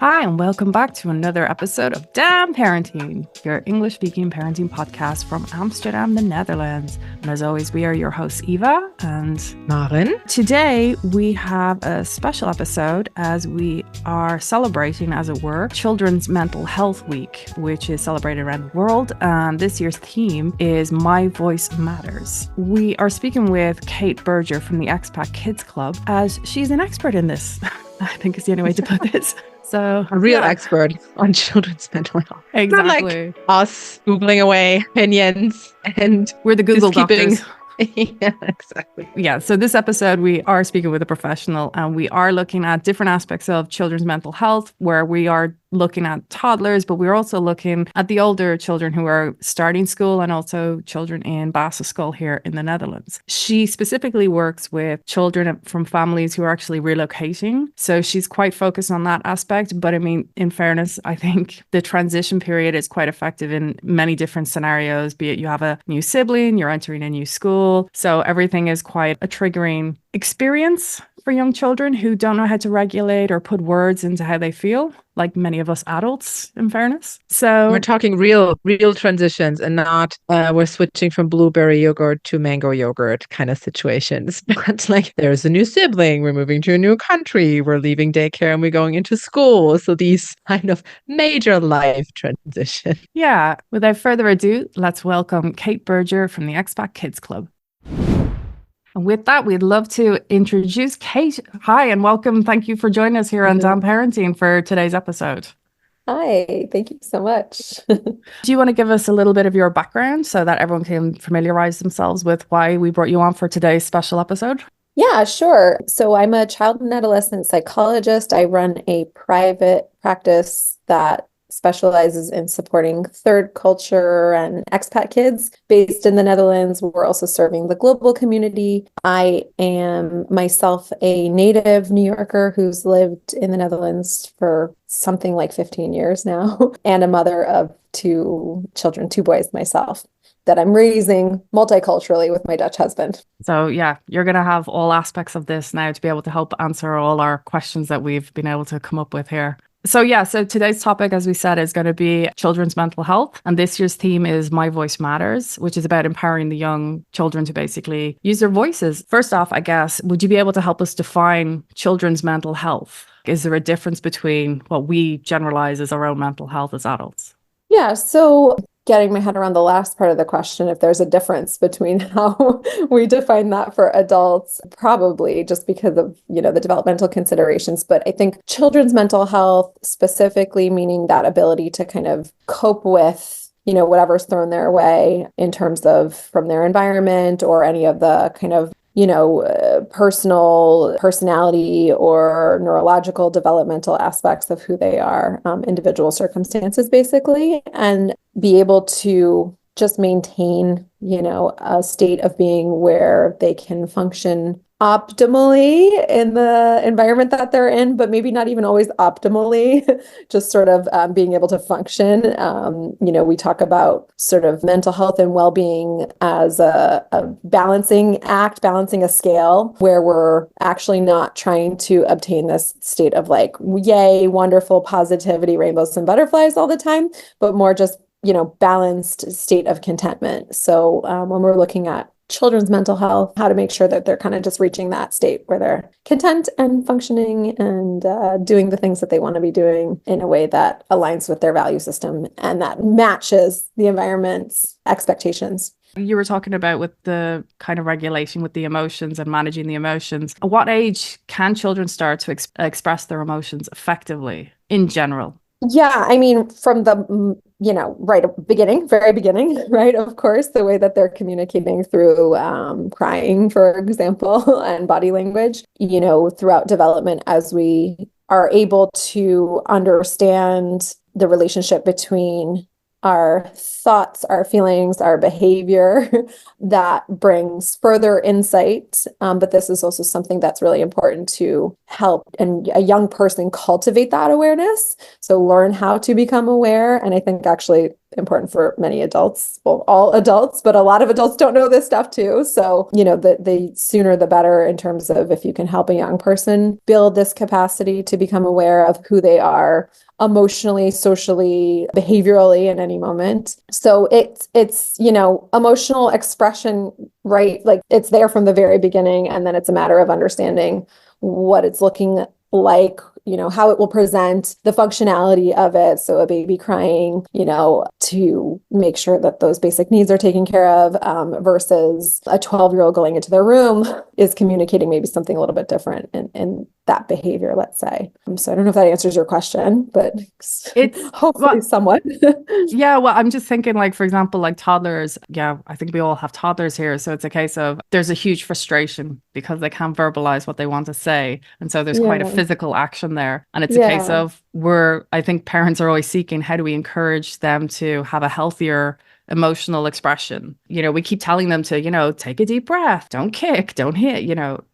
Hi, and welcome back to another episode of Damn Parenting, your English-speaking parenting podcast from Amsterdam, the Netherlands. And as always, we are your hosts, Eva and Maren. Today, we have a special episode as we are celebrating, as it were, Children's Mental Health Week, which is celebrated around the world. And this year's theme is My Voice Matters. We are speaking with Kate Berger from the Expat Kids Club, as she's an expert in this. I think is the only way to put this. So A real expert on children's mental health. Exactly. Not like us Googling away opinions and we're the Google doctors. Yeah, exactly. Yeah, so this episode, we are speaking with a professional and we are looking at different aspects of children's mental health, where we are looking at toddlers, but we're also looking at the older children who are starting school and also children in basisschool here in the Netherlands. She specifically works with children from families who are actually relocating. So she's quite focused on that aspect. But I mean, in fairness, I think the transition period is quite effective in many different scenarios, be it you have a new sibling, you're entering a new school. So everything is quite a triggering experience for young children who don't know how to regulate or put words into how they feel, like many of us adults, in fairness. So we're talking real transitions and not we're switching from blueberry yogurt to mango yogurt kind of situations. But like there's a new sibling, we're moving to a new country, we're leaving daycare and we're going into school. So these kind of major life transitions. Yeah, without further ado, let's welcome Kate Berger from the Expat Kids Club. And with that, we'd love to introduce Kate. Hi, and welcome. Thank you for joining us here on Damn Parenting for today's episode. Hi, thank you so much. Do you want to give us a little bit of your background so that everyone can familiarize themselves with why we brought you on for today's special episode? Yeah, sure. So I'm a child and adolescent psychologist. I run a private practice that specializes in supporting third culture and expat kids based in the Netherlands. We're also serving the global community. I am myself a native New Yorker who's lived in the Netherlands for something like 15 years now, and a mother of two children, two boys myself, that I'm raising multiculturally with my Dutch husband. So yeah, you're going to have all aspects of this now to be able to help answer all our questions that we've been able to come up with here. So today's topic, as we said, is going to be children's mental health. And this year's theme is My Voice Matters, which is about empowering the young children to basically use their voices. First off, I guess, would you be able to help us define children's mental health? Is there a difference between what we generalize as our own mental health as adults? Yeah, so getting my head around the last part of the question, if there's a difference between how we define that for adults, probably just because of, the developmental considerations. But I think children's mental health, specifically meaning that ability to kind of cope with, whatever's thrown their way in terms of from their environment or any of the kind of personality or neurological developmental aspects of who they are, individual circumstances, basically, and be able to just maintain, a state of being where they can function optimally in the environment that they're in, but maybe not even always optimally, just sort of being able to function. We talk about sort of mental health and well-being as a balancing act, balancing a scale where we're actually not trying to obtain this state of like, yay, wonderful positivity, rainbows and butterflies all the time, but more just, balanced state of contentment. So when we're looking at children's mental health, how to make sure that they're kind of just reaching that state where they're content and functioning and doing the things that they want to be doing in a way that aligns with their value system and that matches the environment's expectations. You were talking about with the kind of regulation with the emotions and managing the emotions. At what age can children start to express their emotions effectively in general? Yeah, I mean, from the, very beginning, right? Of course, the way that they're communicating through crying, for example, and body language, throughout development, as we are able to understand the relationship between our thoughts, our feelings, our behavior that brings further insight. But this is also something that's really important to help a young person cultivate that awareness. So learn how to become aware. And I think actually important for many adults, well, all adults, but a lot of adults don't know this stuff too. So, the sooner the better in terms of if you can help a young person build this capacity to become aware of who they are emotionally, socially, behaviorally in any moment. So it's emotional expression, right? Like it's there from the very beginning, and then it's a matter of understanding what it's looking like, how it will present, the functionality of it. So a baby crying, to make sure that those basic needs are taken care of, versus a 12-year-old going into their room is communicating maybe something a little bit different in that behavior, let's say. So I don't know if that answers your question, but it's hopefully somewhat. Yeah, well, I'm just thinking, like, for example, like toddlers. Yeah, I think we all have toddlers here. So it's a case of there's a huge frustration because they can't verbalize what they want to say. And so there's quite a physical action there. And it's a case of I think parents are always seeking, how do we encourage them to have a healthier emotional expression? We keep telling them to, take a deep breath, don't kick, don't hit,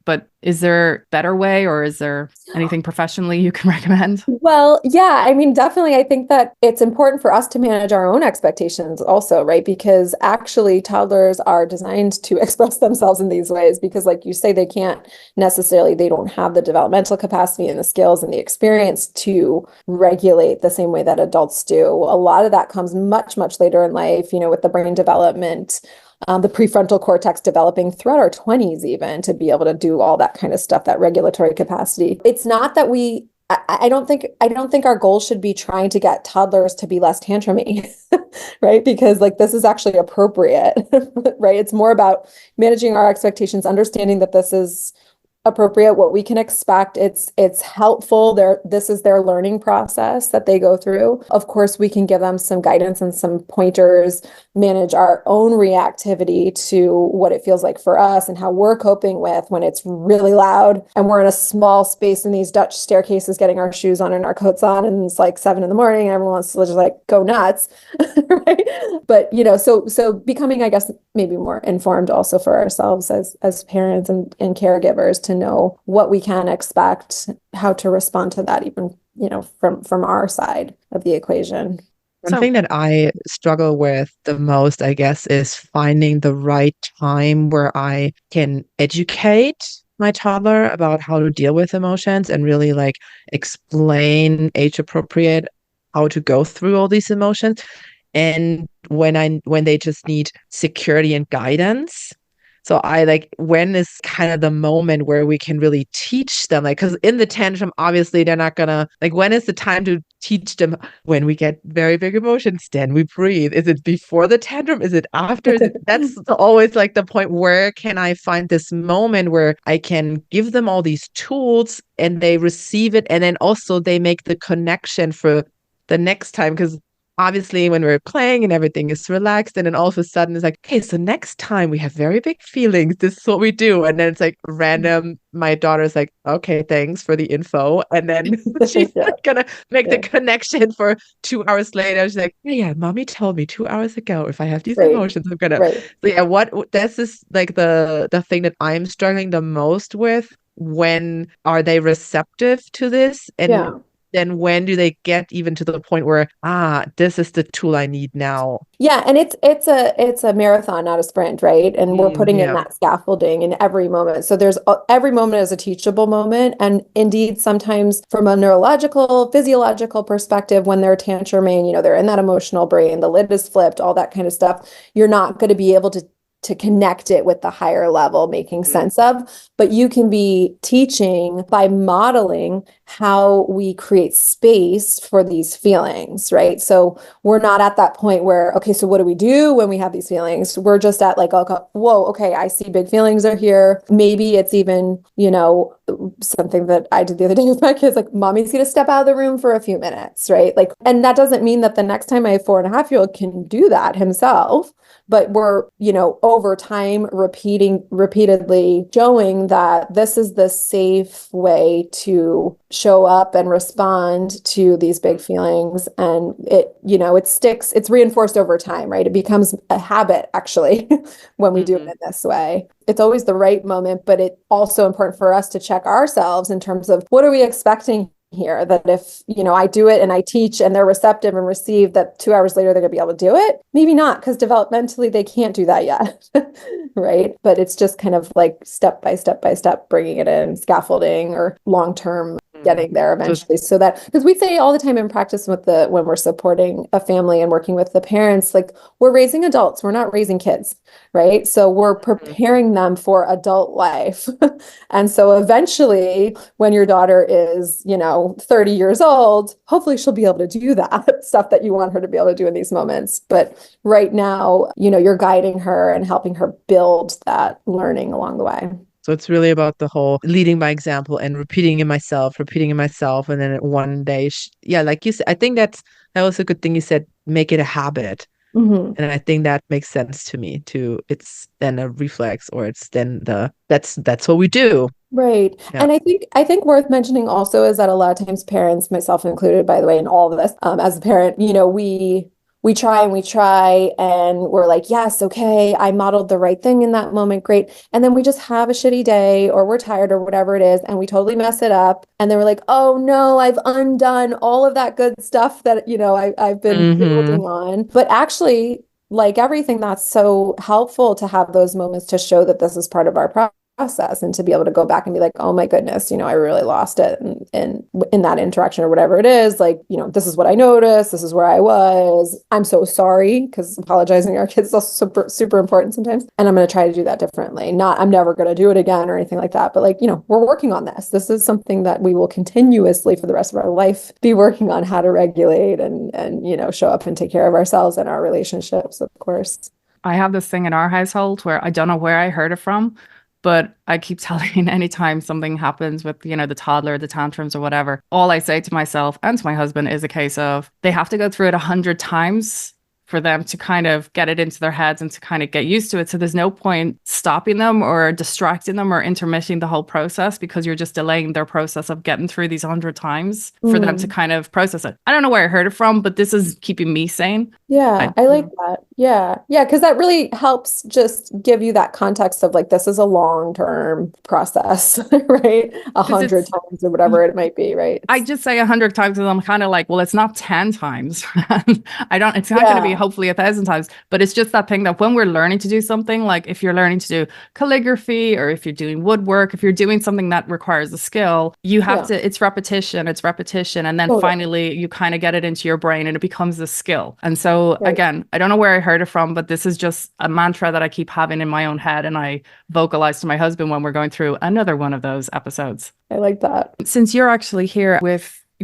but is there a better way, or is there anything professionally you can recommend? Well, yeah, I mean, definitely. I think that it's important for us to manage our own expectations also, right? Because actually toddlers are designed to express themselves in these ways because, like you say, they don't have the developmental capacity and the skills and the experience to regulate the same way that adults do. A lot of that comes much, much later in life, with the brain development, the prefrontal cortex developing throughout our 20s, even to be able to do all that kind of stuff, that regulatory capacity. It's not that I don't think our goal should be trying to get toddlers to be less tantrumy, right? Because like this is actually appropriate, right? It's more about managing our expectations, understanding that this is appropriate, what we can expect. It's helpful. This is their learning process that they go through. Of course, we can give them some guidance and some pointers, manage our own reactivity to what it feels like for us and how we're coping with when it's really loud and we're in a small space in these Dutch staircases getting our shoes on and our coats on, and it's like 7 a.m. and everyone wants to just like go nuts. Right? But so becoming, I guess, maybe more informed also for ourselves as parents and caregivers to know what we can expect, how to respond to that, even, from our side of the equation. One thing that I struggle with the most, I guess, is finding the right time where I can educate my toddler about how to deal with emotions and really like explain age appropriate how to go through all these emotions. And when they just need security and guidance. So when is kind of the moment where we can really teach them, like, because in the tantrum, obviously they're not gonna, like, when is the time to teach them? When we get very big emotions, then we breathe. Is it before the tantrum? Is it after? That's always like the point. Where can I find this moment where I can give them all these tools and they receive it, and then also they make the connection for the next time? Because obviously when we're playing and everything is relaxed, and then all of a sudden it's like, okay, so next time we have very big feelings, this is what we do. And then it's like random, my daughter's like, okay, thanks for the info. And then she's gonna make the connection for 2 hours later. She's like, yeah, mommy told me 2 hours ago, if I have these emotions, I'm gonna. So yeah, this is like the thing that I'm struggling the most with. When are they receptive to this? And then when do they get even to the point where, this is the tool I need now? Yeah. And it's a marathon, not a sprint, right? And we're putting in that scaffolding in every moment. So there's every moment is a teachable moment. And indeed, sometimes from a neurological, physiological perspective, when they're tantruming, they're in that emotional brain, the lid is flipped, all that kind of stuff, you're not going to be able to connect it with the higher level making sense of, but you can be teaching by modeling how we create space for these feelings, right? So we're not at that point where, okay, so what do we do when we have these feelings? We're just at like, whoa, okay, I see big feelings are here. Maybe it's even, something that I did the other day with my kids, like, mommy's going to step out of the room for a few minutes, right? Like, and that doesn't mean that the next time my 4.5-year-old can do that himself, but we're, over time repeatedly showing that this is the safe way to show up and respond to these big feelings. And it sticks, it's reinforced over time, right? It becomes a habit, actually, when we do it in this way. It's always the right moment, but it's also important for us to check ourselves in terms of what are we expecting here, that if, I do it and I teach and they're receptive and receive, that 2 hours later, they're going to be able to do it. Maybe not, because developmentally, they can't do that yet. Right. But it's just kind of like step by step by step, bringing it in, scaffolding or long-term getting there eventually. So that, because we say all the time in practice when we're supporting a family and working with the parents, like, we're raising adults, we're not raising kids, right? So we're preparing them for adult life. And so eventually, when your daughter is, 30 years old, hopefully she'll be able to do that stuff that you want her to be able to do in these moments. But right now, you're guiding her and helping her build that learning along the way. So it's really about the whole leading by example and repeating in myself. And then one day, like you said, I think that was a good thing you said, make it a habit. And I think that makes sense to me too. It's then a reflex, or it's then that's what we do. Right. Yeah. And I think worth mentioning also is that a lot of times parents, myself included, by the way, in all of this, as a parent, we try and we're like, yes, okay, I modeled the right thing in that moment. Great. And then we just have a shitty day, or we're tired, or whatever it is, and we totally mess it up. And then we're like, oh no, I've undone all of that good stuff that, I've been building on. But actually, like everything, that's so helpful to have those moments to show that this is part of our process, and to be able to go back and be like, oh my goodness, I really lost it in that interaction, or whatever it is. Like, this is what I noticed. This is where I was. I'm so sorry, because apologizing to our kids is also super, super important sometimes. And I'm going to try to do that differently. I'm never going to do it again or anything like that. But like, we're working on this. This is something that we will continuously for the rest of our life be working on, how to regulate and show up and take care of ourselves and our relationships, of course. I have this thing in our household where I don't know where I heard it from, but I keep telling anytime something happens with, the toddler, the tantrums or whatever, all I say to myself and to my husband is a case of they have to go through it 100 times for them to kind of get it into their heads and to kind of get used to it. So there's no point stopping them or distracting them or intermitting the whole process, because you're just delaying their process of getting through these 100 times for them to kind of process it. I don't know where I heard it from, but this is keeping me sane. Yeah, I like that. Yeah. Yeah. Because that really helps just give you that context of like, this is a long-term process, right? 100 times or whatever it might be, right? I just say 100 times and I'm kind of like, well, it's not 10 times. It's not going to be hopefully 1,000 times, but it's just that thing that when we're learning to do something, like if you're learning to do calligraphy, or if you're doing woodwork, if you're doing something that requires a skill, you have to, it's repetition. And then finally you kind of get it into your brain and it becomes a skill. And so again, I don't know where I heard it from, but this is just a mantra that I keep having in my own head. And I vocalize to my husband when we're going through another one of those episodes. I like that. Since you're actually here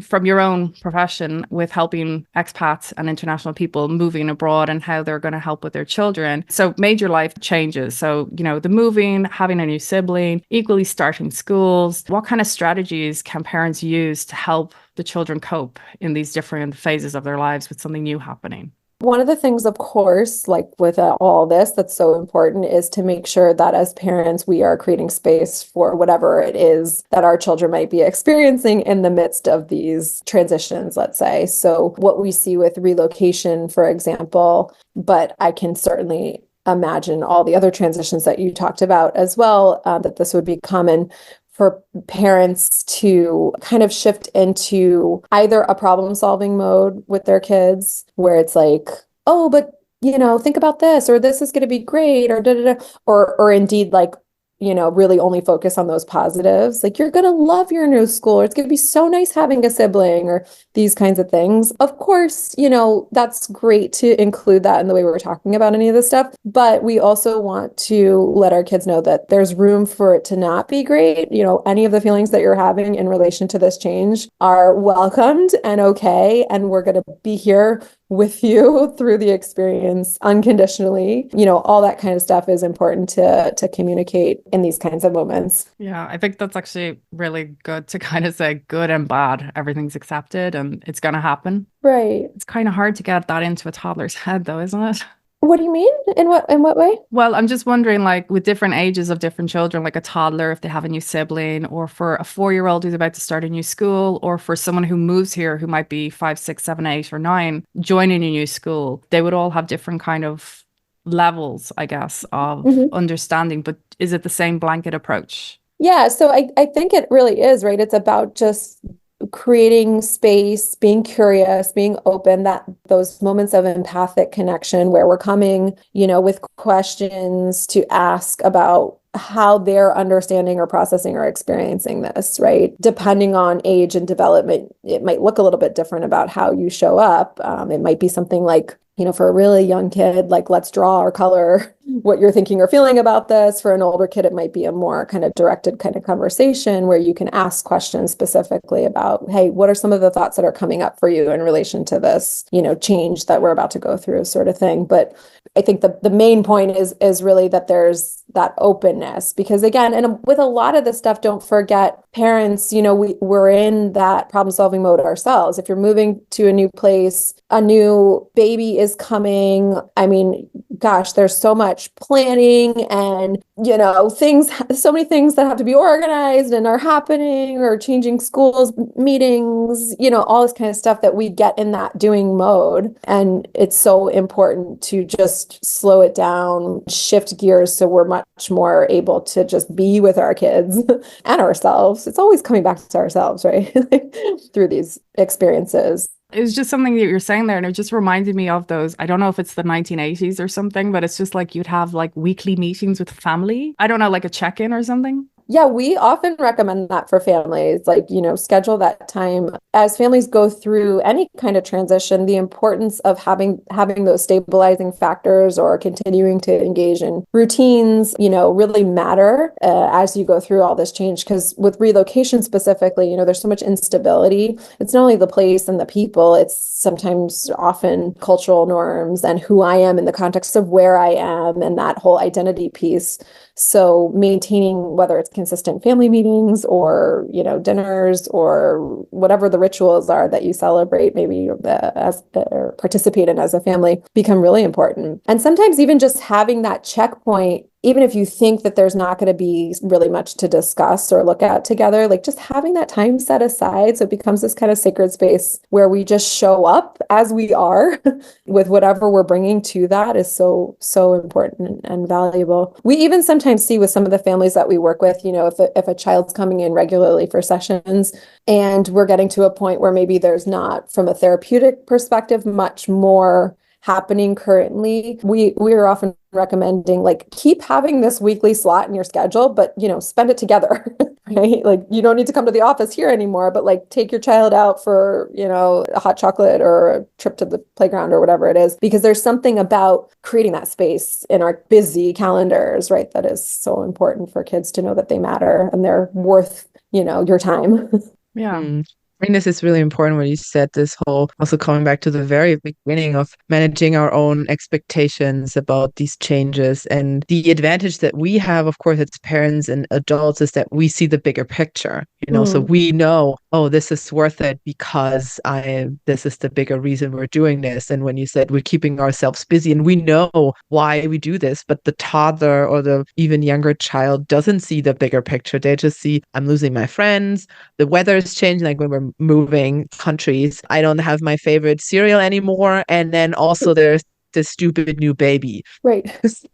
from your own profession with helping expats and international people moving abroad and how they're going to help with their children. So major life changes. So, the moving, having a new sibling, equally starting schools. What kind of strategies can parents use to help the children cope in these different phases of their lives with something new happening? One of the things, of course, like with all this, that's so important is to make sure that as parents, we are creating space for whatever it is that our children might be experiencing in the midst of these transitions, let's say. So what we see with relocation, for example, but I can certainly imagine all the other transitions that you talked about as well, that this would be common for parents to kind of shift into either a problem-solving mode with their kids, where it's like, oh, but think about this, or this is going to be great, or da da da, or indeed like, really only focus on those positives. Like, you're going to love your new school, or it's going to be so nice having a sibling, or these kinds of things. Of course, that's great to include that in the way we're talking about any of this stuff. But we also want to let our kids know that there's room for it to not be great. Any of the feelings that you're having in relation to this change are welcomed and okay. And we're going to be here with you through the experience unconditionally. All that kind of stuff is important to communicate in these kinds of moments. Yeah, I think that's actually really good to kind of say good and bad, everything's accepted and it's going to happen. Right. It's kind of hard to get that into a toddler's head though, isn't it? What do you mean? In what way? Well, I'm just wondering, like with different ages of different children, like a toddler, if they have a new sibling, or for a 4-year-old who's about to start a new school, or for someone who moves here who might be 5, 6, 7, 8, or 9, joining a new school, they would all have different kind of levels, I guess, of understanding. But is it the same blanket approach? Yeah, so I think it really is, right? It's about just creating space, being curious, being open, that those moments of empathic connection where we're coming, with questions to ask about how they're understanding or processing or experiencing this, right? Depending on age and development, it might look a little bit different about how you show up. It might be something like, for a really young kid, like let's draw or color what you're thinking or feeling about this. For an older kid, it might be a more kind of directed kind of conversation where you can ask questions specifically about, hey, what are some of the thoughts that are coming up for you in relation to this, change that we're about to go through, sort of thing. But I think the main point is really that there's that openness, because again, and with a lot of this stuff, don't forget parents, we're in that problem solving mode ourselves. If you're moving to a new place, a new baby is coming. I mean, gosh, there's so much planning and, so many things that have to be organized and are happening, or changing schools, meetings, all this kind of stuff that we get in that doing mode. And it's so important to just slow it down, shift gears so we're much more able to just be with our kids and ourselves. It's always coming back to ourselves, right? Through these experiences. It was just something that you're saying there, and it just reminded me of those. I don't know if it's the 1980s or something, but it's just like you'd have like weekly meetings with family. I don't know, like a check-in or something. Yeah, we often recommend that for families, like, schedule that time. As families go through any kind of transition, the importance of having those stabilizing factors or continuing to engage in routines, really matter as you go through all this change. Because with relocation specifically, there's so much instability. It's not only the place and the people, it's sometimes often cultural norms and who I am in the context of where I am, and that whole identity piece. So maintaining, whether it's consistent family meetings or, dinners or whatever the rituals are that you celebrate, maybe or participate in as a family, become really important. And sometimes even just having that checkpoint, even if you think that there's not going to be really much to discuss or look at together, like just having that time set aside so it becomes this kind of sacred space where we just show up as we are with whatever we're bringing to that is so, so important and valuable. We even sometimes see with some of the families that we work with, if a child's coming in regularly for sessions and we're getting to a point where maybe there's not, from a therapeutic perspective, much more happening currently, we are often recommending, like, keep having this weekly slot in your schedule, but spend it together. Right? Like, you don't need to come to the office here anymore, but like take your child out for, a hot chocolate or a trip to the playground or whatever it is, because there's something about creating that space in our busy calendars, right? That is so important for kids to know that they matter and they're worth, your time. Yeah. I think this is really important when you said this whole, also coming back to the very beginning of managing our own expectations about these changes. And the advantage that we have, of course, as parents and adults, is that we see the bigger picture, so we know, oh, this is worth it because this is the bigger reason we're doing this. And when you said we're keeping ourselves busy and we know why we do this, but the toddler or the even younger child doesn't see the bigger picture. They just see, I'm losing my friends, the weather is changing, like when we're moving countries, I don't have my favorite cereal anymore, and then also there's the stupid new baby. Right. So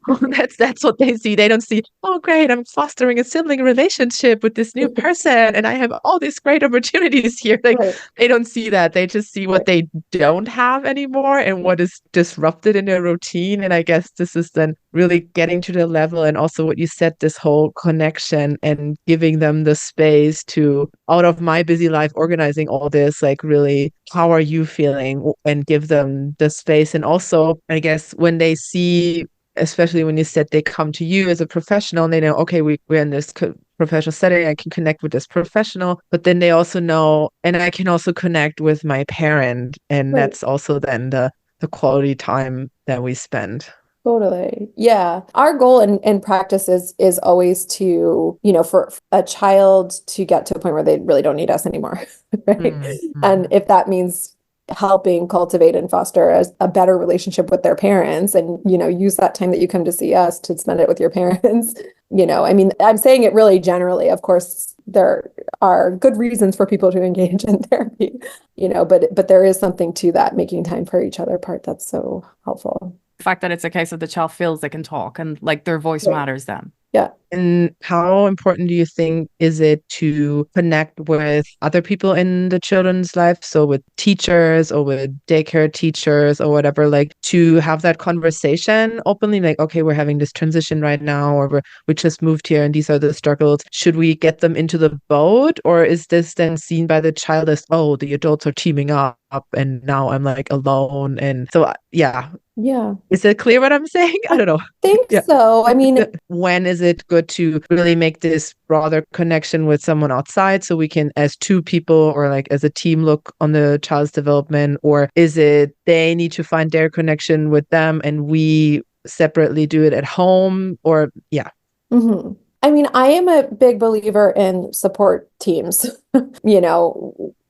that's what they see. They don't see, oh great, I'm fostering a sibling relationship with this new person and I have all these great opportunities here. Like, they don't see that. They just see what they don't have anymore and what is disrupted in their routine. And I guess this is then really getting to the level, and also what you said, this whole connection and giving them the space to, out of my busy life organizing all this, like, really, how are you feeling, and give them the space. And also, I guess, when they see, especially when you said they come to you as a professional and they know, okay, we're in this professional setting, I can connect with this professional, but then they also know, and I can also connect with my parent. And that's also then the the quality time that we spend. Totally. Yeah. Our goal in practice is always to, for a child to get to a point where they really don't need us anymore. Right. Mm-hmm. And if that means helping cultivate and foster a better relationship with their parents and, use that time that you come to see us to spend it with your parents, I mean, I'm saying it really generally. Of course, there are good reasons for people to engage in therapy, but there is something to that making time for each other part that's so helpful. The fact that it's a case of the child feels they can talk and like their voice Right. matters then. Yeah. And how important do you think is it to connect with other people in the children's life? So with teachers or with daycare teachers or whatever, like to have that conversation openly, like, okay, we're having this transition right now, or we just moved here and these are the struggles. Should we get them into the boat? Or is this then seen by the child as, oh, the adults are teaming up and now I'm like alone? And so, yeah. Yeah. Is it clear what I'm saying? I don't know. Think Yeah. so. I mean, When is it good to really make this broader connection with someone outside so we can, as two people or like as a team, look on the child's development? Or is it they need to find their connection with them and we separately do it at home? Or, yeah. mhm. I mean, I am a big believer in support teams,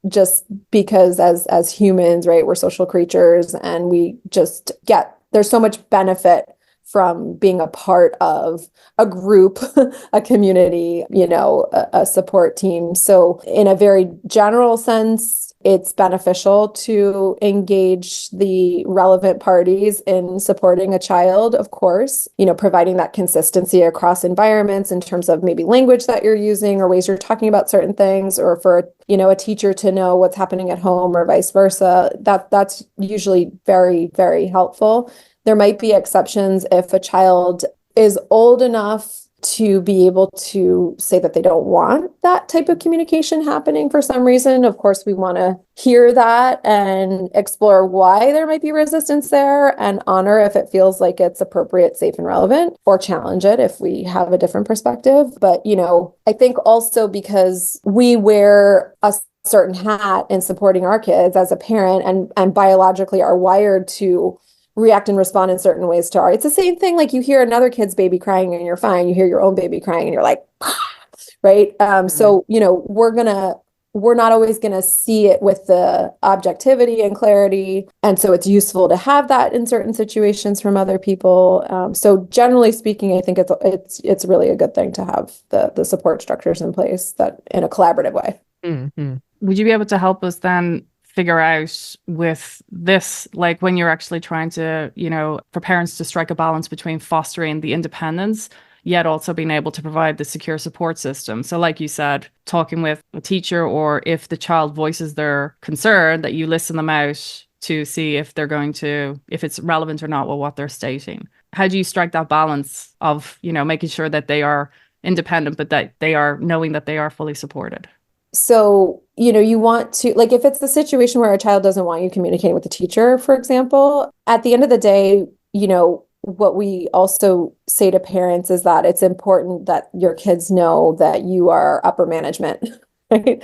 just because as humans, right, we're social creatures and we just there's so much benefit from being a part of a group, a community, a support team. So in a very general sense, it's beneficial to engage the relevant parties in supporting a child, of course, providing that consistency across environments in terms of maybe language that you're using or ways you're talking about certain things, or for, a teacher to know what's happening at home or vice versa. That's usually very, very helpful. There might be exceptions if a child is old enough to be able to say that they don't want that type of communication happening for some reason. Of course, we want to hear that and explore why there might be resistance there and honor if it feels like it's appropriate, safe, and relevant, or challenge it if we have a different perspective. But, I think also because we wear a certain hat in supporting our kids as a parent and biologically are wired to react and respond in certain ways to it's the same thing. Like you hear another kid's baby crying and you're fine. You hear your own baby crying and you're like, right. So, we're not always going to see it with the objectivity and clarity. And so it's useful to have that in certain situations from other people. So generally speaking, I think it's really a good thing to have the support structures in place that in a collaborative way. Mm-hmm. Would you be able to help us then figure out with this, like when you're actually trying to, for parents to strike a balance between fostering the independence, yet also being able to provide the secure support system? So like you said, talking with a teacher, or if the child voices their concern, that you listen them out to see if if it's relevant or not with what they're stating. How do you strike that balance of, making sure that they are independent, but that they are knowing that they are fully supported? So, you want to, like, if it's the situation where a child doesn't want you communicating with the teacher, for example, at the end of the day, what we also say to parents is that it's important that your kids know that you are upper management, right?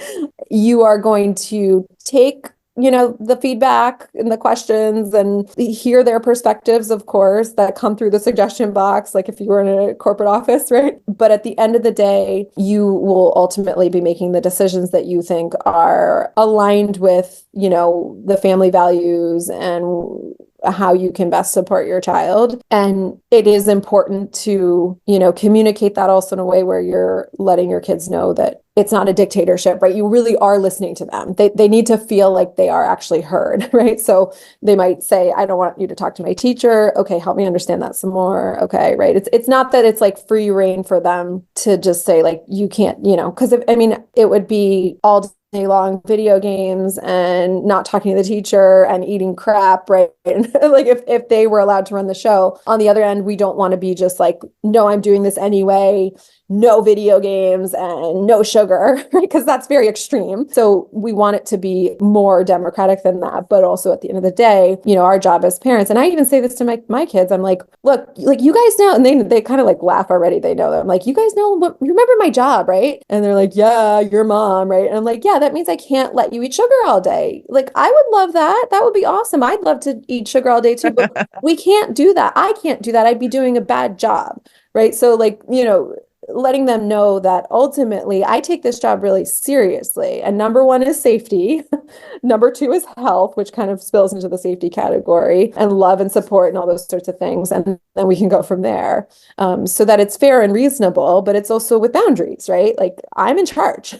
You are going to take the feedback and the questions and hear their perspectives, of course, that come through the suggestion box, like if you were in a corporate office, right? But at the end of the day, you will ultimately be making the decisions that you think are aligned with, the family values and how you can best support your child. And it is important to, communicate that also in a way where you're letting your kids know that it's not a dictatorship, right? You really are listening to them. They need to feel like they are actually heard, right? So they might say, I don't want you to talk to my teacher. Okay, help me understand that some more. Okay, right? It's not that it's like free reign for them to just say like, you can't, because it would be all day long video games and not talking to the teacher and eating crap, right? And like if they were allowed to run the show. On the other end, we don't want to be just like, no, I'm doing this anyway. no video games and no sugar, right? Because that's very extreme. So we want it to be more democratic than that. But also at the end of the day, our job as parents, and I even say this to my kids, I'm like, look, like you guys know, and they kind of like laugh already. They know that I'm like, you guys know you remember my job, right? And they're like, yeah, your mom, right? And I'm like, yeah, that means I can't let you eat sugar all day. Like, I would love that. That would be awesome. I'd love to eat sugar all day too, but we can't do that. I can't do that. I'd be doing a bad job, right? So like, letting them know that ultimately I take this job really seriously. And number one is safety. Number two is health, which kind of spills into the safety category, and love and support and all those sorts of things. And then we can go from there, so that it's fair and reasonable, but it's also with boundaries, right? Like I'm in charge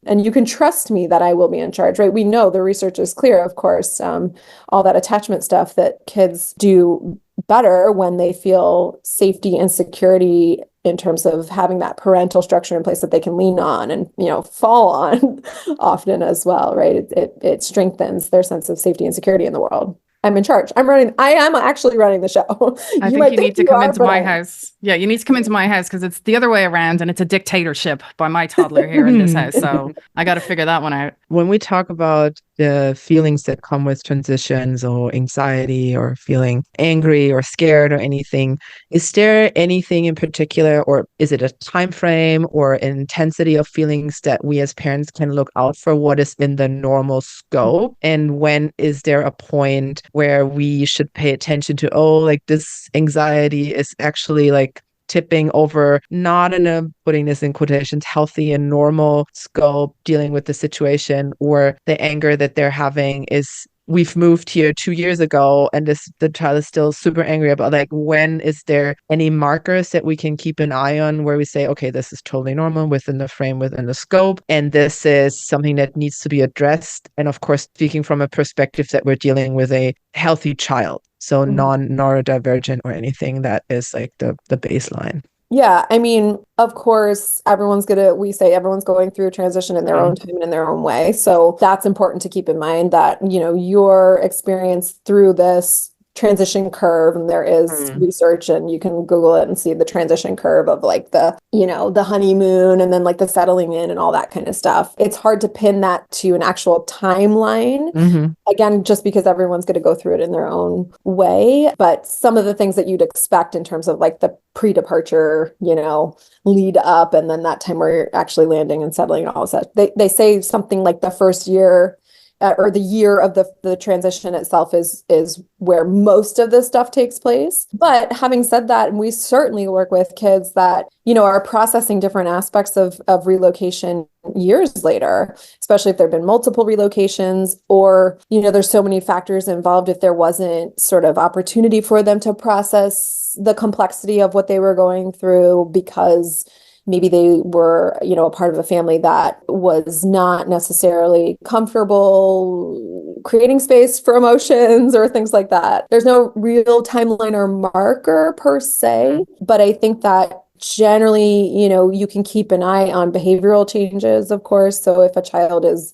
and you can trust me that I will be in charge, right? We know the research is clear, of course, all that attachment stuff that kids do better when they feel safety and security in terms of having that parental structure in place that they can lean on and, fall on often as well, right? It strengthens their sense of safety and security in the world. I'm in charge. I am actually running the show. I think you need to come into my house. Yeah, you need to come into my house because it's the other way around and it's a dictatorship by my toddler here in this house. So I got to figure that one out. When we talk about the feelings that come with transitions or anxiety or feeling angry or scared or anything, is there anything in particular, or is it a time frame or an intensity of feelings that we as parents can look out for? What is in the normal scope? And when is there a point where we should pay attention to, like this anxiety is actually like tipping over, not in a, putting this in quotations, healthy and normal scope, dealing with the situation, or the anger that they're having is, we've moved here 2 years ago and the child is still super angry about, like, when is there any markers that we can keep an eye on where we say, okay, this is totally normal within the frame, within the scope, and this is something that needs to be addressed. And of course, speaking from a perspective that we're dealing with a healthy child, so non-neurodivergent or anything, that is like the baseline. Yeah, I mean, of course, everyone's going through a transition in their own time and in their own way. So that's important to keep in mind that, your experience through this transition curve, and there is research, and you can Google it and see the transition curve of like the honeymoon and then like the settling in and all that kind of stuff. It's hard to pin that to an actual timeline. Again, just because everyone's going to go through it in their own way. But some of the things that you'd expect in terms of like the pre-departure, lead up, and then that time where you're actually landing and settling and all of that. They say something like the first year, or the year of the transition itself is where most of this stuff takes place. But having said that, and we certainly work with kids that, are processing different aspects of relocation years later, especially if there have been multiple relocations, or, there's so many factors involved. If there wasn't sort of opportunity for them to process the complexity of what they were going through because maybe they were, a part of a family that was not necessarily comfortable creating space for emotions or things like that. There's no real timeline or marker per se, but I think that generally, you can keep an eye on behavioral changes, of course. So if a child is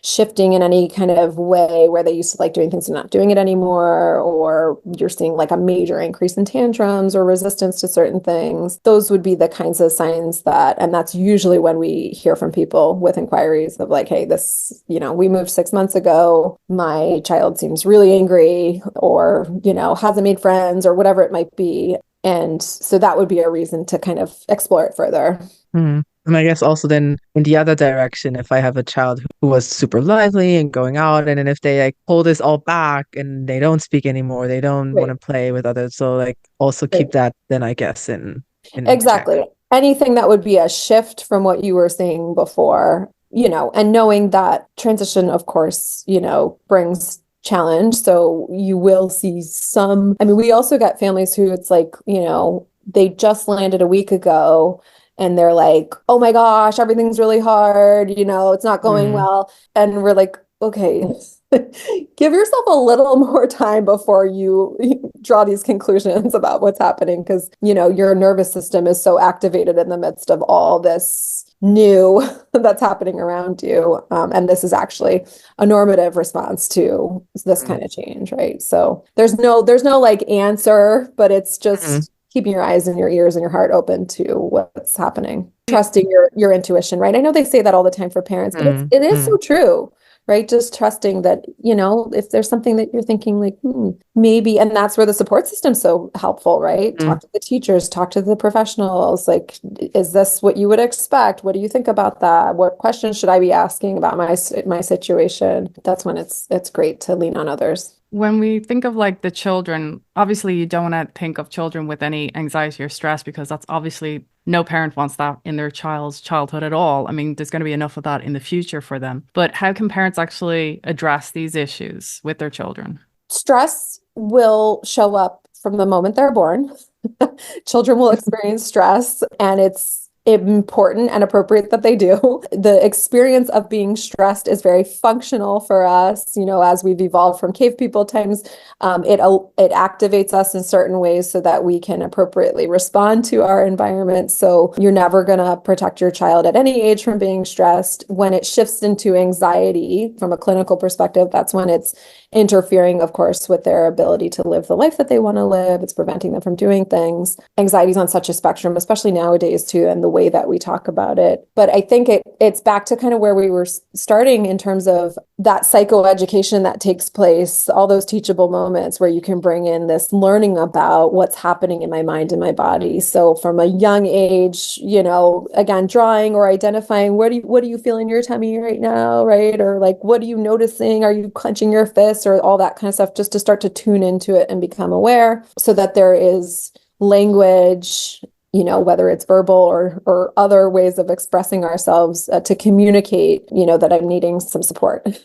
shifting in any kind of way where they used to like doing things and not doing it anymore, or you're seeing like a major increase in tantrums or resistance to certain things, those would be the kinds of signs and that's usually when we hear from people with inquiries of like, hey, this, we moved 6 months ago, my child seems really angry, or, hasn't made friends, or whatever it might be. And so that would be a reason to kind of explore it further. And I guess also then in the other direction, if I have a child who was super lively and going out, and then if they like pull this all back and they don't speak anymore, they don't want to play with others. So like also keep that then, I guess, in exactly check. Anything that would be a shift from what you were seeing before, and knowing that transition, of course, brings challenge. So you will see we also got families who it's like, they just landed a week ago and they're like, oh my gosh, everything's really hard, it's not going well. And we're like, okay, give yourself a little more time before you draw these conclusions about what's happening, because, your nervous system is so activated in the midst of all this new that's happening around you. And this is actually a normative response to this kind of change, right? So there's no like answer, but it's just keeping your eyes and your ears and your heart open to what's happening, trusting your intuition, right? I know they say that all the time for parents, but it is so true, right? Just trusting that, if there's something that you're thinking like, maybe, and that's where the support system's so helpful, right? Talk to the teachers, talk to the professionals. Like, is this what you would expect? What do you think about that? What questions should I be asking about my situation? That's when it's great to lean on others. When we think of like the children, obviously you don't want to think of children with any anxiety or stress, because that's obviously no parent wants that in their child's childhood at all. I mean, there's going to be enough of that in the future for them. But how can parents actually address these issues with their children? Stress will show up from the moment they're born. Children will experience stress, and it's important and appropriate that they do. The experience of being stressed is very functional for us. As we've evolved from cave people times, it activates us in certain ways so that we can appropriately respond to our environment. So you're never going to protect your child at any age from being stressed. When it shifts into anxiety from a clinical perspective, that's when it's interfering, of course, with their ability to live the life that they want to live. It's preventing them from doing things. Anxiety is on such a spectrum, especially nowadays too, and the way that we talk about it. But I think it's back to kind of where we were starting in terms of that psychoeducation that takes place, all those teachable moments where you can bring in this learning about what's happening in my mind and my body. So from a young age, again, drawing or identifying, what do you feel in your tummy right now, right? Or like, what are you noticing? Are you clenching your fists, or all that kind of stuff, just to start to tune into it and become aware, so that there is language, whether it's verbal or other ways of expressing ourselves, to communicate, that I'm needing some support,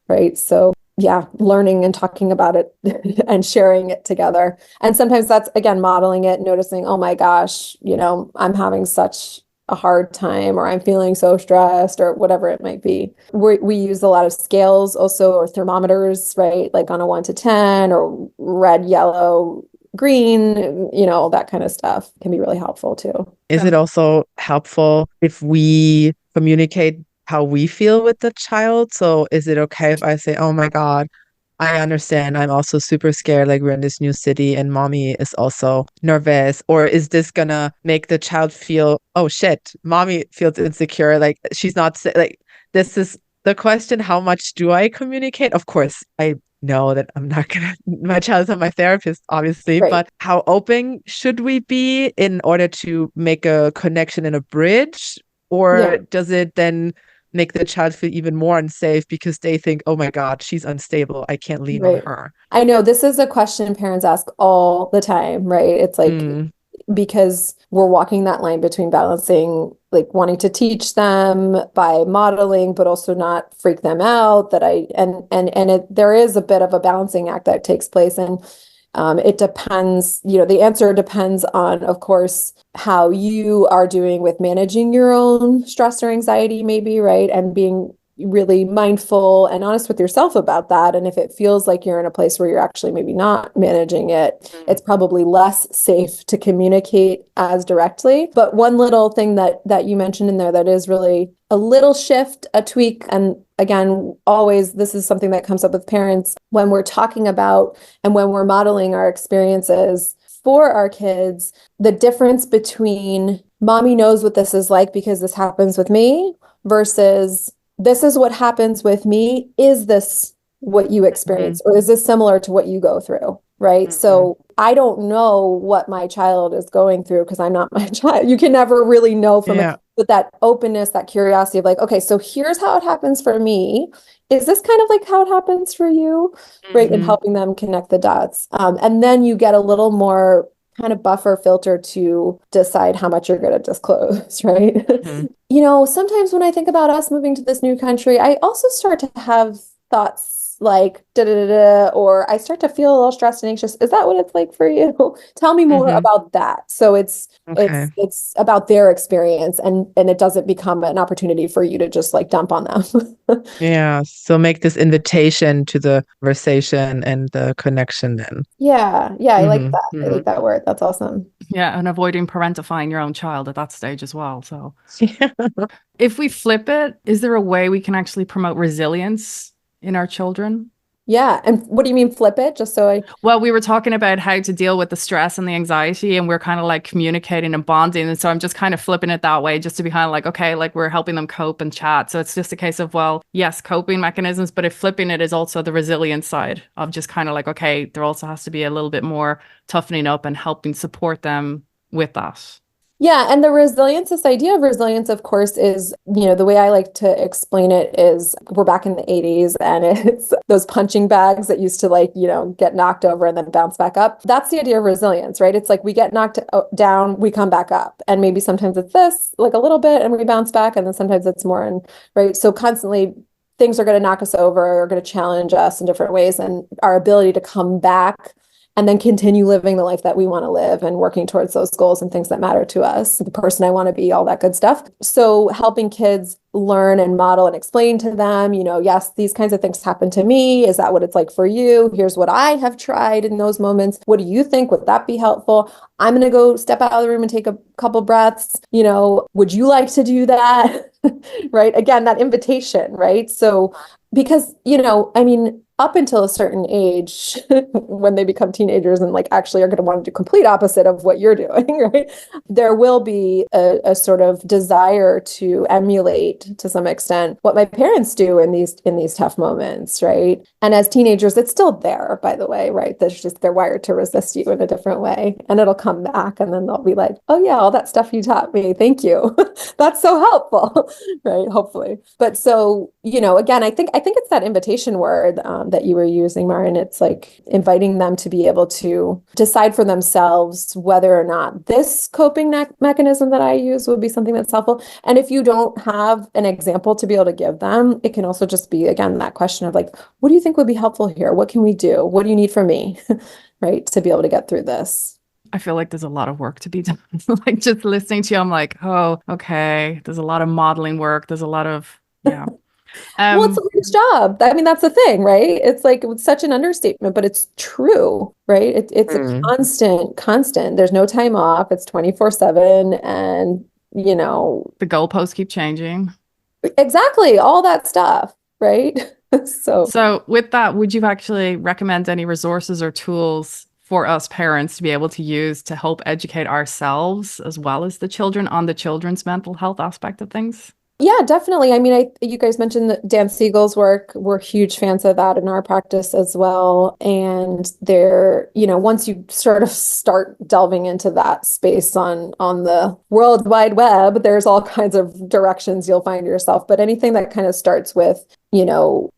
right? So yeah, learning and talking about it and sharing it together. And sometimes that's, again, modeling it, noticing, oh my gosh, I'm having such a hard time, or I'm feeling so stressed, or whatever it might be. We use a lot of scales also, or thermometers, right? Like on a 1 to 10, or red, yellow, green, that kind of stuff can be really helpful too. Is it also helpful if we communicate how we feel with the child? So is it okay if I say, oh my God, I understand, I'm also super scared, like we're in this new city and mommy is also nervous? Or is this gonna make the child feel, oh shit, mommy feels insecure, like she's not, like, this is the question, how much do I communicate? Of course, I know that I'm not gonna, my child's not my therapist, obviously, Right. but how open should we be in order to make a connection and a bridge? Or does it then make the child feel even more unsafe because they think, oh my God, she's unstable, I can't lean on her? I know this is a question parents ask all the time, right? It's like, because we're walking that line between balancing, like wanting to teach them by modeling, but also not freak them out, there is a bit of a balancing act that takes place. And it depends, the answer depends on, of course, how you are doing with managing your own stress or anxiety, maybe, right? And being really mindful and honest with yourself about that. And if it feels like you're in a place where you're actually maybe not managing it, it's probably less safe to communicate as directly. But one little thing that you mentioned in there that is really a little shift, a tweak, and again, always, this is something that comes up with parents when we're talking about and when we're modeling our experiences for our kids, the difference between mommy knows what this is like because this happens with me, versus this is what happens with me. Is this what you experience? Or is this similar to what you go through? Right. So I don't know what my child is going through because I'm not my child. You can never really know from it. But that openness, that curiosity of like, okay, so here's how it happens for me. Is this kind of like how it happens for you? Right. And helping them connect the dots. And then you get a little more kind of buffer filter to decide how much you're going to disclose, right? Sometimes when I think about us moving to this new country, I also start to have thoughts like da da da da, or I start to feel a little stressed and anxious. Is that what it's like for you? Tell me more about that. So it's about their experience, and it doesn't become an opportunity for you to just like dump on them. Yeah. So make this invitation to the conversation and the connection then. Yeah. I like that. I like that word. That's awesome. Yeah, and avoiding parentifying your own child at that stage as well. So if we flip it, is there a way we can actually promote resilience in our children? Yeah. And what do you mean flip it? Just so I, Well, we were talking about how to deal with the stress and the anxiety, and we're kind of like communicating and bonding. And so I'm just kind of flipping it that way, just to be kind of like, okay, like we're helping them cope and chat. So it's just a case of, well, yes, coping mechanisms, but if flipping it is also the resilience side of just kind of like, okay, there also has to be a little bit more toughening up and helping support them with that. yeah. And the resilience, this idea of resilience, of course, is, the way I like to explain it is we're back in the 80s and it's those punching bags that used to get knocked over and then bounce back up. That's the idea of resilience, right? It's like we get knocked down, we come back up. And maybe sometimes it's this, like a little bit, and we bounce back. And then sometimes it's more, and right. So constantly things are going to knock us over or going to challenge us in different ways. And our ability to come back and then continue living the life that we want to live and working towards those goals and things that matter to us, the person I want to be, all that good stuff. So helping kids learn and model and explain to them, yes, these kinds of things happen to me. Is that what it's like for you? Here's what I have tried in those moments. What do you think? Would that be helpful? I'm going to go step out of the room and take a couple breaths. Would you like to do that? Right? Again, that invitation, right? So, because, up until a certain age, when they become teenagers and like actually are going to want to do complete opposite of what you're doing, right? There will be a sort of desire to emulate to some extent what my parents do in these tough moments, right? And as teenagers, it's still there, by the way, right? They're wired to resist you in a different way, and it'll come back, and then they'll be like, "Oh yeah, all that stuff you taught me, thank you, that's so helpful," right? Hopefully, but so again, I think it's that invitation word that you were using, Marin. It's like inviting them to be able to decide for themselves whether or not this coping mechanism that I use would be something that's helpful. And if you don't have an example to be able to give them, it can also just be, again, that question of like, what do you think would be helpful here? What can we do? What do you need from me, right, to be able to get through this? I feel like there's a lot of work to be done. Like just listening to you, I'm like, oh, okay. There's a lot of modeling work. There's a lot of, yeah. Well, it's a his job. I mean, that's the thing, right? It's like it's such an understatement, but it's true, right? It's a constant. There's no time off. It's 24/7. And, the goalposts keep changing. Exactly. All that stuff, right? So with that, would you actually recommend any resources or tools for us parents to be able to use to help educate ourselves as well as the children on the children's mental health aspect of things? Yeah, definitely. I mean, you guys mentioned that Dan Siegel's work. We're huge fans of that in our practice as well. And once you sort of start delving into that space on the World Wide Web, there's all kinds of directions you'll find yourself. But anything that kind of starts with,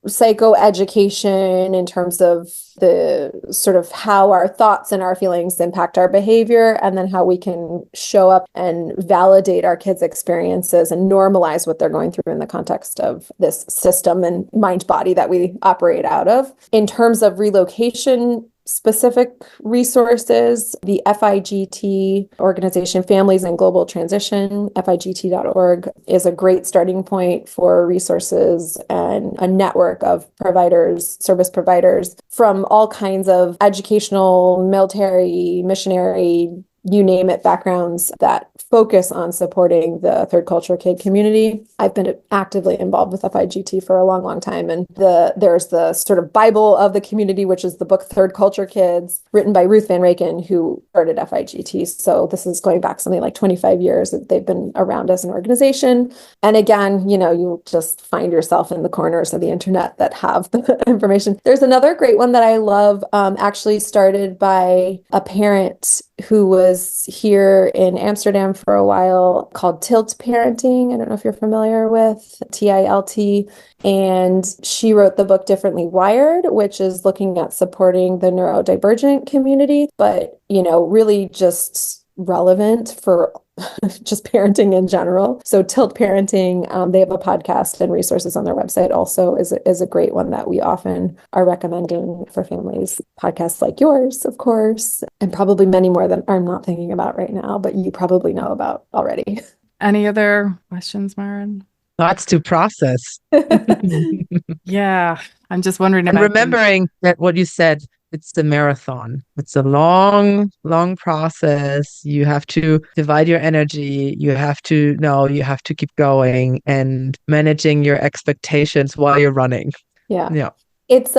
psychoeducation in terms of the sort of how our thoughts and our feelings impact our behavior, and then how we can show up and validate our kids' experiences and normalize what they're going through in the context of this system and mind body that we operate out of. In terms of relocation specific resources, the FIGT organization, Families in Global Transition, FIGT.org, is a great starting point for resources and a network of providers, service providers from all kinds of educational, military, missionary, you name it, backgrounds that focus on supporting the third culture kid community. I've been actively involved with FIGT for a long, long time. And there's the sort of Bible of the community, which is the book Third Culture Kids, written by Ruth Van Raken, who started FIGT. So this is going back something like 25 years that they've been around as an organization. And again, you just find yourself in the corners of the internet that have the information. There's another great one that I love, actually started by a parent who was here in Amsterdam for a while, called Tilt Parenting. I don't know if you're familiar with TILT. And she wrote the book Differently Wired, which is looking at supporting the neurodivergent community, but, really just relevant for just parenting in general. So Tilt Parenting, they have a podcast and resources on their website also is a great one that we often are recommending for families. Podcasts like yours, of course, and probably many more that I'm not thinking about right now, but you probably know about already. Any other questions, Maren? Lots to process. Yeah, I'm just wondering And about remembering that what you said, it's a marathon. It's a long, long process. You have to divide your energy. You have to keep going and managing your expectations while you're running. Yeah. Yeah. It's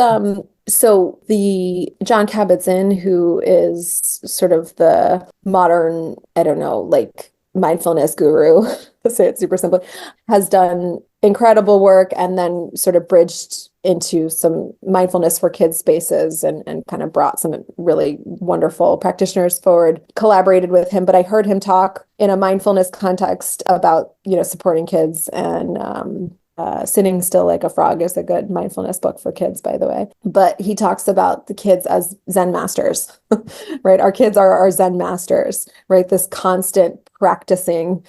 So the John Kabat-Zinn, who is sort of the modern, I don't know, like mindfulness guru, to say it super simply, has done incredible work and then sort of bridged into some mindfulness for kids spaces and kind of brought some really wonderful practitioners forward, collaborated with him. But I heard him talk in a mindfulness context about, supporting kids, and Sitting Still Like a Frog is a good mindfulness book for kids, by the way. But he talks about the kids as Zen masters, right? Our kids are our Zen masters, right? This constant practicing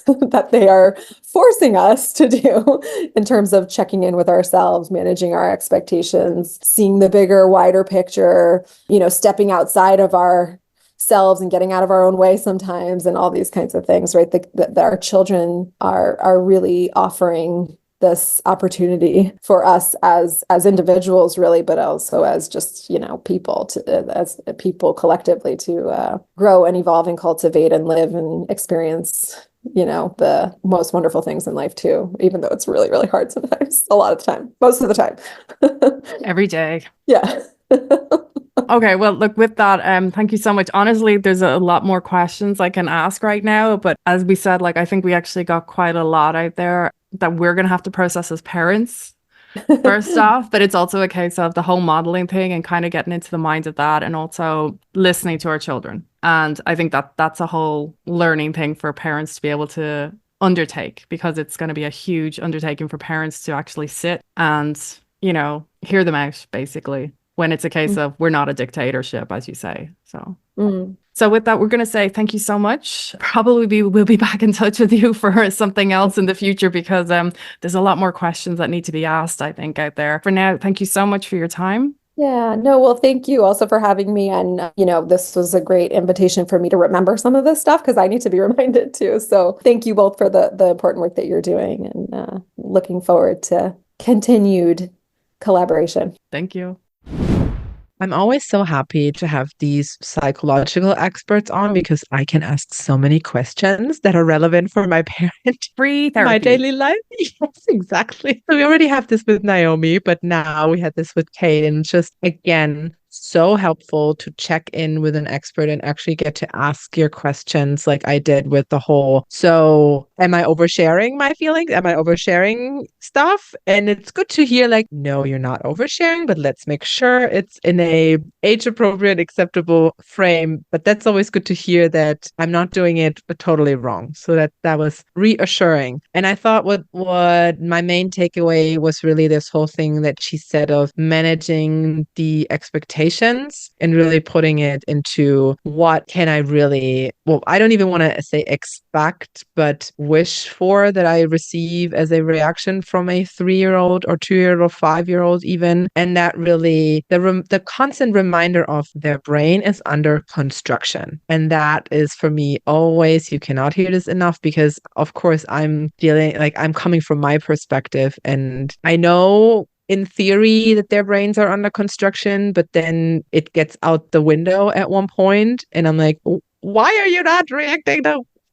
that they are forcing us to do in terms of checking in with ourselves, managing our expectations, seeing the bigger, wider picture, stepping outside of ourselves and getting out of our own way sometimes, and all these kinds of things, right? That our children are really offering this opportunity for us as individuals, really, but also as just as people collectively to grow and evolve and cultivate and live and experience the most wonderful things in life too, even though it's really, really hard sometimes, a lot of the time, most of the time. Every day. Yeah. Okay, well, look, with that, thank you so much. Honestly, there's a lot more questions I can ask right now, but as we said, I think we actually got quite a lot out there that we're going to have to process as parents first off, but it's also a case of the whole modeling thing and kind of getting into the mind of that, and also listening to our children. And I think that's a whole learning thing for parents to be able to undertake, because it's going to be a huge undertaking for parents to actually sit and, hear them out, basically, when it's a case of we're not a dictatorship, as you say. So with that, we're going to say thank you so much. Probably we'll be back in touch with you for something else in the future, because there's a lot more questions that need to be asked, I think, out there. For now, thank you so much for your time. Yeah, no, well, thank you also for having me. And, this was a great invitation for me to remember some of this stuff, because I need to be reminded too. So thank you both for the important work that you're doing, and looking forward to continued collaboration. Thank you. I'm always so happy to have these psychological experts on, because I can ask so many questions that are relevant for my parent. Free therapy. My daily life. Yes, exactly. So we already have this with Naomi, but now we had this with Kate, and just, again, so helpful to check in with an expert and actually get to ask your questions, like I did with the whole, so am I oversharing my feelings? Am I oversharing stuff? And it's good to hear, no, you're not oversharing, but let's make sure it's in a age appropriate, acceptable frame. But that's always good to hear that I'm not doing it totally wrong. So that was reassuring. And I thought what my main takeaway was really this whole thing that she said of managing the expectations and really putting it into what can I really, well, I don't even want to say expect, but wish for that I receive as a reaction from a 3-year-old or 2-year-old or 5-year-old even. And that really, the constant reminder of their brain is under construction. And that is, for me, always, you cannot hear this enough, because of course I'm coming from my perspective, and I know in theory that their brains are under construction, but then it gets out the window at one point, and I'm like, why are you not reacting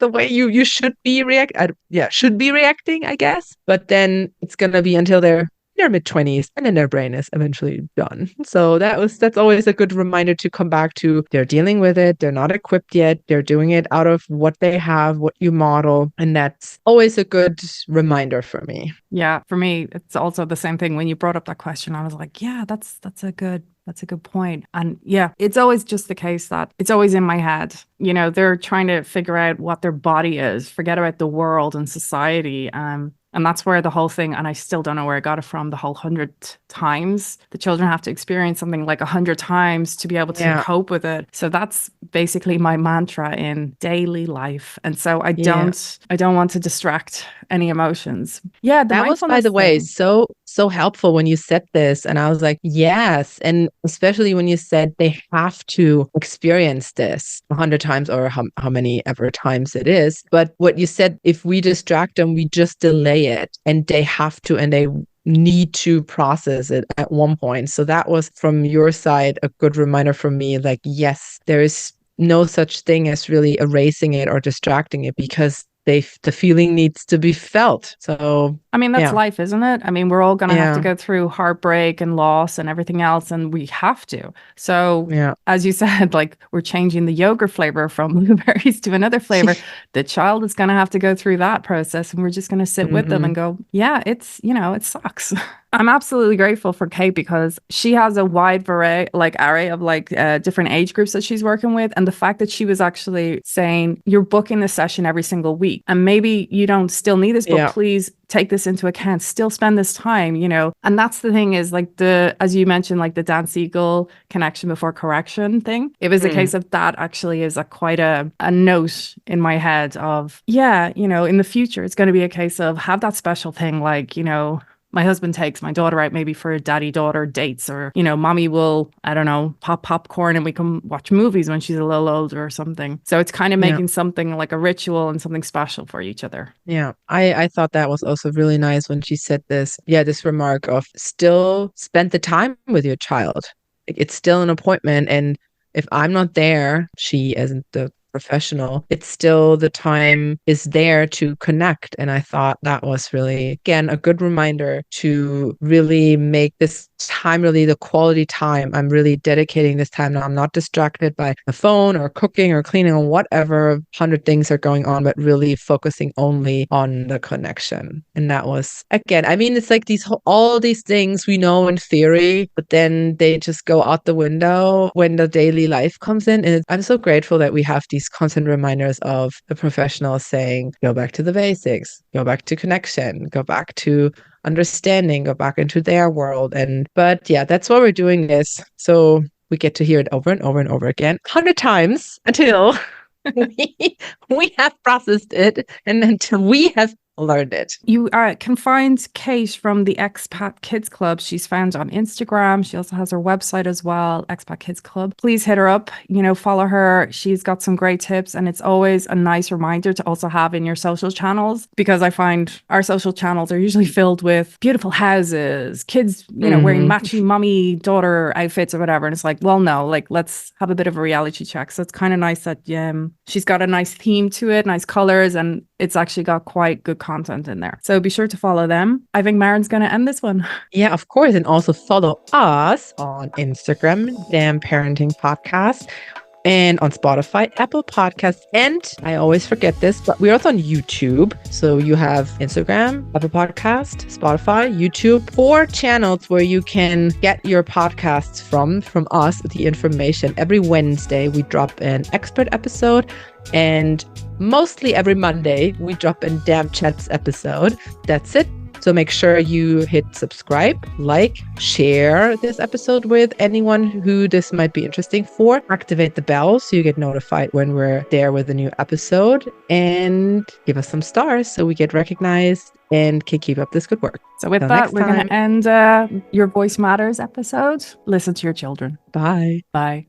the way you should be reacting, I guess. But then it's gonna be until they're mid-20s, and then their brain is eventually done. So that's always a good reminder to come back to. They're dealing with it. They're not equipped yet. They're doing it out of what they have, what you model. And that's always a good reminder for me. Yeah, for me, it's also the same thing. When you brought up that question, I was like, yeah, that's a good point. And yeah, it's always just the case that it's always in my head. They're trying to figure out what their body is, forget about the world and society. And that's where the whole thing, and I still don't know where I got it from, the whole 100 times. The children have to experience something like 100 times to be able to cope with it. So that's basically my mantra in daily life. And so I don't want to distract any emotions. Yeah, that was, by the way, so helpful when you said this. And I was like, yes. And especially when you said they have to experience this 100 times, or how many ever times it is. But what you said, if we distract them, we just delay it, and they have to, and they need to process it at one point. So that was, from your side, a good reminder for me, yes, there is no such thing as really erasing it or distracting it, because the feeling needs to be felt. So I mean, that's life, isn't it? I mean, we're all going to have to go through heartbreak and loss and everything else, and we have to. So, as you said, like we're changing the yogurt flavor from blueberries to another flavor. The child is going to have to go through that process, and we're just going to sit with them and go, yeah, it's, it sucks. I'm absolutely grateful for Kate because she has a wide array of different age groups that she's working with. And the fact that she was actually saying, you're booking this session every single week, and maybe you don't still need this, but please take this into account, still spend this time, And that's the thing is as you mentioned, like the Dan Siegel connection before correction thing. It was a case of that actually is quite a note in my head of, in the future, it's going to be a case of have that special thing, my husband takes my daughter out maybe for daddy-daughter dates, or, mommy will, I don't know, pop popcorn and we can watch movies when she's a little older or something. So it's kind of making something like a ritual and something special for each other. Yeah, I thought that was also really nice when she said this. Yeah, this remark of still spend the time with your child. It's still an appointment. And if I'm not there, she isn't the professional, it's still the time is there to connect. And I thought that was really, again, a good reminder to really make this time really the quality time. I'm really dedicating this time now. I'm not distracted by the phone or cooking or cleaning or whatever 100 things are going on, but really focusing only on the connection. And that was, again, I mean, it's like all these things we know in theory, but then they just go out the window when the daily life comes in. And I'm so grateful that we have these constant reminders of the professionals saying, go back to the basics, go back to connection, go back to understanding, go back into their world. But yeah, that's why we're doing this. So we get to hear it over and over and over again, 100 times until we have processed it and until we have learned it. You can find Kate from the Expat Kids Club. She's found on Instagram. She also has her website as well, Expat Kids Club. Please hit her up, follow her. She's got some great tips, and it's always a nice reminder to also have in your social channels, because I find our social channels are usually filled with beautiful houses, kids, wearing matching mommy daughter outfits or whatever. And it's like, well, no, let's have a bit of a reality check. So it's kind of nice that she's got a nice theme to it, nice colors, and it's actually got quite good content in there. So be sure to follow them. I think Maren's going to end this one. Yeah, of course. And also follow us on Instagram, Damn Parenting Podcast, and on Spotify, Apple Podcasts. And I always forget this, but we're also on YouTube. So you have Instagram, Apple Podcast, Spotify, YouTube, 4 channels where you can get your podcasts from us, the information. Every Wednesday, we drop an expert episode. And mostly every Monday, we drop a Damn Chats episode. That's it. So make sure you hit subscribe, like, share this episode with anyone who this might be interesting for. Activate the bell so you get notified when we're there with a new episode. And give us some stars so we get recognized and can keep up this good work. So with that, we're going to end Your Voice Matters episode. Listen to your children. Bye. Bye.